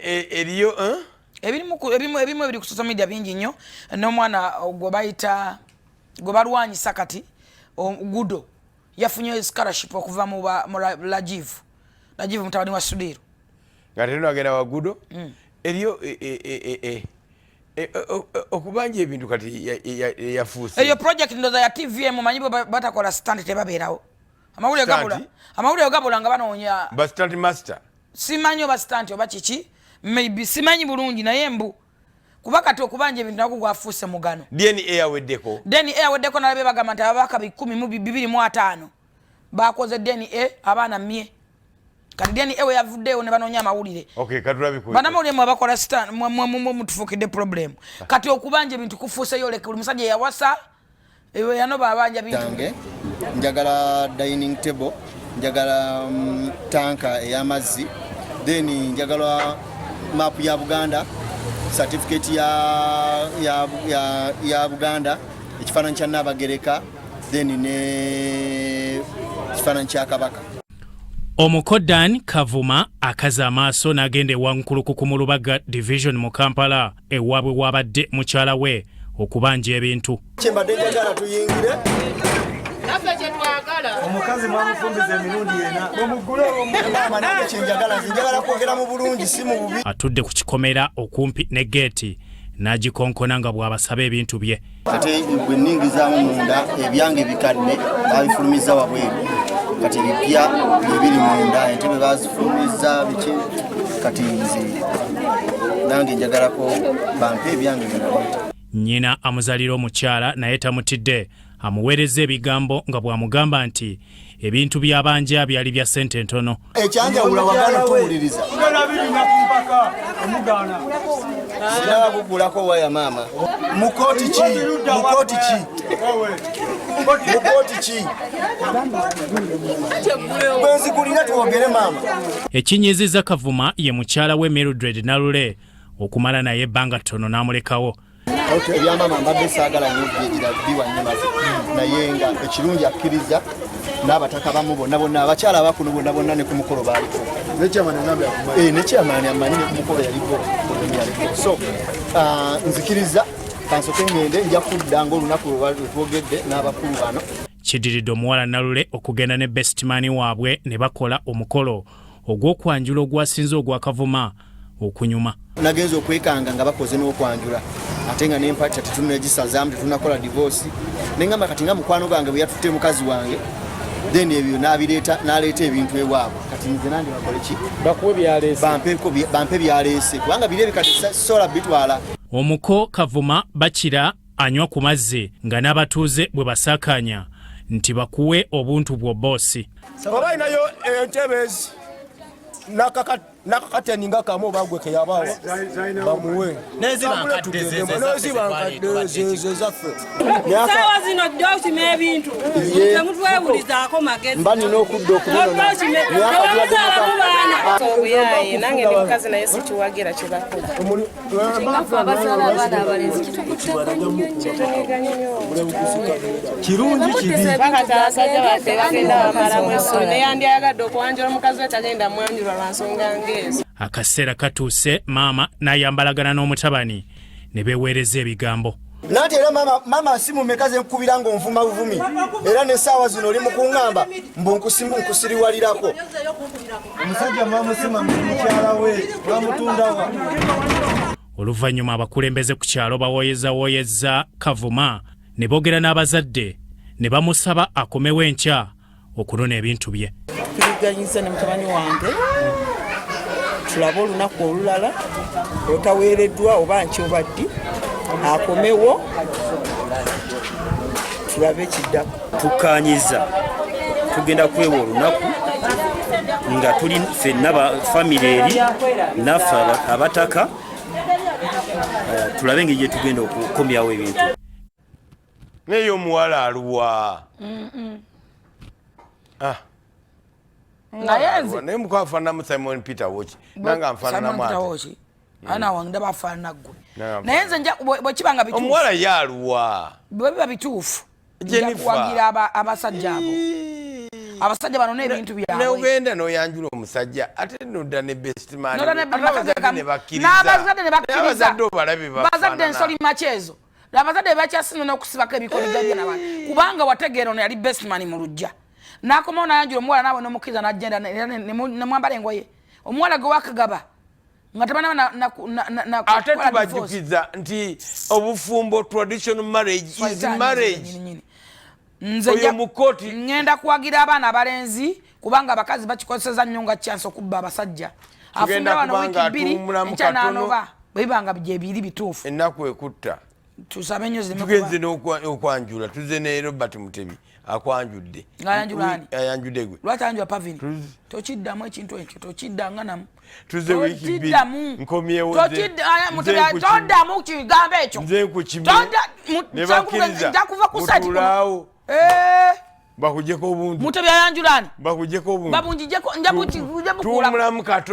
eriyo ebimu biri ku social media bingi nnyo n'omwana gwe bayita gwe balwanyisa kati Gudo yafunye scholarship okuva mu Lajivu mutabani wa Sudiru nga teno agenda wa Gudo eriyo okubanja ebintu kati yafuuse eyo project ndoza ya TVM manyibo batakola stand tebabeerawo amawulire gabula nga banoonya ba stand master simanyi oba stand oba kiki maybe simanyi bulungi naye mbu kuba kati okubanja ebintu nako gwafuuse mugano DNA yaweddeko nalabe bagamba nti ababaka 125 bakoze DNA abaana 100 kati DNA we yavuddeyo ne banoonya amawulire banamawulire mwe bakola stand mutufukidde problem kati okubanja ebintu kufuuseyo leka buli musajja yawasa ewe yano babanja bintu njagala dining table njagala tanka ey'amazzi then njagala map ya Buganda certificate ya Buganda ekifaananyi kya Nnabagereka then ne ekifaananyi kya Kabaka. Omukodan Kavuma akaza amaaso n'agenda ewankulukuku mu Lubaga division mu Kampala ewaabwe wabadde mukyala we okubanja ebintu. Kyembadde njagala tuyingire omukazi mwamufumbiza emirundi yena omugule omumama nange kyenjagala kwogera mu bulungi si mu bubi. Atudde ku kikomera okumpi ne geeti n'agikonkona nga bw'abasaba ebintu bye. Ate bwe ningizaamu munda ebyange bikadde babifulumiza wabweru kati bipya bibiri munda entebe bazifulumiza biki kati nze nange njagalako bampe ebyange binaleeta. Nnyina amuzalira omukyala naye tamutidde amuweereza ebigambo nga bw'amugamba nti ebintu by'abanja byali bya ssente ntono. Ekyanjawula wagana tuwuliriza siraba kugulako waya maama mukooti ki bwenzigulira twogere maama. Ekinyiziza Kavuma ye mukyala we Mildred Nalule okumala naye ebbanga ttono n'amulekawo. Ebyamama mbadde saagala nnyo biwanyimaze naye nga ekirungi akkiriza n'abataka bamu bonna abakyala abakuno bonna ne ku mukolo baaliko nekyamaani amanyi ne ku mukolo yaliko so nzikiriza kansoke ngende nja kudda ng'olunaku lwetwogedde n'abakulu bano. Kidiridde omuwala Nalule okugenda ne bestmani waabwe ne bakola omukolo ogw'okwanjula ogwasinze ogwa Kavuma okunyuma. Nagenza okwekanga nga bakoze n'okwanjula ate nga n'empata tetunagisazaamu tetunakola divorce nengamba kati nga mukwano gange bwe yatutte mukazi wange then ebyo n'aleeta ebintu ewaabwe kati nze nange bakole ki bakuwe byaleese bampe byaleese kubanga biri ebikati sola bitwala. Omuko Kavuma Bakira anywa ku mazzi nga n'abatuuze bwe basaakanya nti bakuwe obuntu bw'obboosi. oba inayo entebezi nakakateninga kamu bagweke yabawa bamuwe nezibangadezezaffe sawa zino dosima ebintu temutwewulizaako magezi mba nina okudda okubuyaye nange ndi mukazi naye sikiwagira kyebakola abasala abaana abalenzi kirungi kibi bakati abasajja baffe bagenda bamalamu essomero naye andyayagadde okwanjula omukazi we tagenda mwanjula lwansonga ngeezo. Akaseera katuuse maama n'ayambalagana n'omutabani ne beeweereza ebigambo. Nati era mama simu mekaze nkubira ngo nvuma buvumi era n'essaawa zino oli mu kuŋŋamba mbu nkusiriwalirako. omusajja mwamusima mukyala we mwamutundawa. Oluvannyuma abakulembeze ku kyalo bawoyezza Kavuma ne boogera n'abazadde ne bamusaba akomewo enkya okunona ebintu bye. Tuliganyiza ne mutabani wange tulabe olunaku olulala otaweereddwa oba nkyobaddi akomewo tulabe ekiddako. Tukanyiza tugenda kwewa olunaku nga tuli ffenna famire eri naffe abataka tulabe engeri gye tugenda okukomyawo ebintu. Naye omuwala aluwa naye mukwafaanana mu Simon Peter Woki nanga nfaanana mwate ana wangda bafaanana ggwe naye nze bwe kibanga bituufu omuwala yaluwa bwe biba bituufu nja kuwagira abasajja abo abasajja bano n'ebintu byabwe ne ugenda n'oyanjula omusajja ate nodda ne best man n'abazadde ne bakkiriza bazadde ensoli makyezo abazadde bakyasino n'okusibako ebikoli gajja n'abantu kubanga wategeera ono yali best man mu lujja n'akomawo n'ayanjula omuwala naawe n'omukkiriza n'agenda nemwambala engoye omuwala gwe wakagaba nga tabana ate tubajjukiza nti obufumbo traditional marriage is marriage nze mukoti ngenda kuwagira abaana abalenzi kubanga abakazi bakikozeseza nnyo nga chance okubba abasajja afunda wano wiki 2 ekyanaanova bwebanga byebiri bituufu ennaku ekutta tusabe nnyo tugenze n'okwanjula tuze ne Robert Mutebi akwanjudde ayanjudde gwe lwaki anjula pavini tokiddamu ekintu ekyo tokiddanganamu tuze wiki 2 nkomyewo toddamu kigambo ekyo njakuva ku sati bakujeko obuntu Mutebi ayanjulani bakujeko obuntu babunjijeko njabuki tuumulamu kato